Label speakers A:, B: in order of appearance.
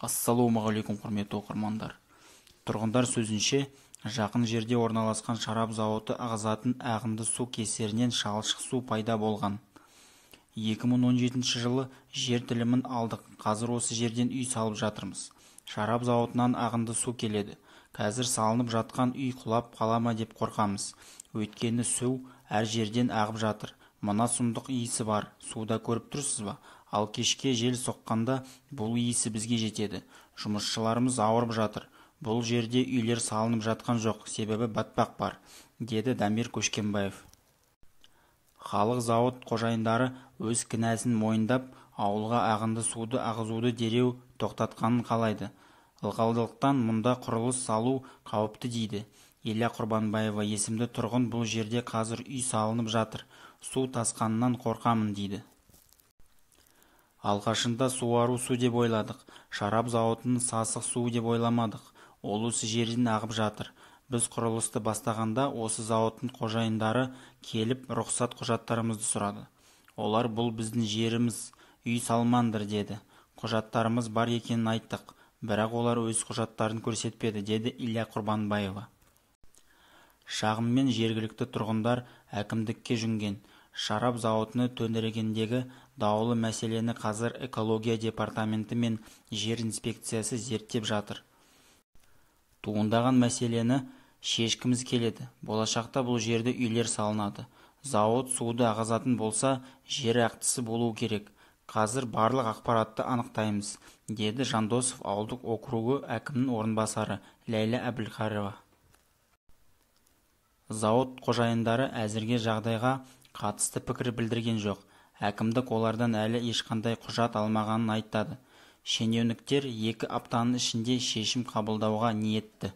A: Ассалаумағалейкум, құрметті оқырмандар. Тұрғындар сөзінше, жақын жерде орналасқан шарап зауыты ағызатын ағынды су кесерінен шалшық су пайда болған. 2017 жылы жер телімін алдық. Қазір осы жерден үй салып жатырмыз. Шарап зауытынан ағынды су келеді. Қазір салынып жатқан үй құлап қала ма деп қорқамыз. Өйткені су әр жерден ағып жатыр. Мына сұмдық иісі бар. Суда көріп тұрсыз ба? Ал кешке жел соққанда бұл иісі бізге жетеді. Жұмысшыларымыз ауырып жатыр. Бұл жерде үйлер салынып жатқан жоқ, себебі батпақ бар, деді Дамир Көшкенбаев. Халық зауыт қожайындары өз кінәсін мойындап, ауылға ағынды суды ағызуды дереу тоқтатқанын қалайды. Ылғалдылықтан мұнда құрылыс салу қауіпті дейді. Илья Құрбанбаева есімді тұрғын бұл жерде қазір үй салынып жатыр. Су тасқанынан қорқамын дейді. Алғашында суару су деп ойладық. Шарап зауытының сасық су деп ойламадық. Ол осы жерден ағып жатыр. Біз құрылысты бастағанда осы зауыттың қожайындары келіп рұқсат құжаттарымызды сұрады. Олар бұл біздің жеріміз, үй салмаңдар деді. Құжаттарымыз бар екенін айттық, бірақ олар өз құжаттарын көрсетпеді, деді Илья Құрбанбаева. Шағыммен жергілікті тұрғындар әкімдікке жүнген. Шарап зауытыны төңірегіндегі даулы мәселені қазір экология департаменті мен жер инспекциясы зерттеп жатыр. Туындаған мәселені шешкіміз келеді. Болашақта бұл жерде үйлер салынады. Зауыт суды ағызатын болса, жер актісі болуы керек. Қазір барлық ақпаратты анықтаймыз, деді Жандосов ауылдық округі әкімінің орынбасары Ләйлә Әбілқарова. Зауыт қожайындары әзірге жағдайға қатысты пікір білдірген жоқ. Әкімдік олардан әлі ешқандай құжат алмағанын айтады. Шенеуніктер 2 аптаның ішінде шешім қабылдауға ниетті.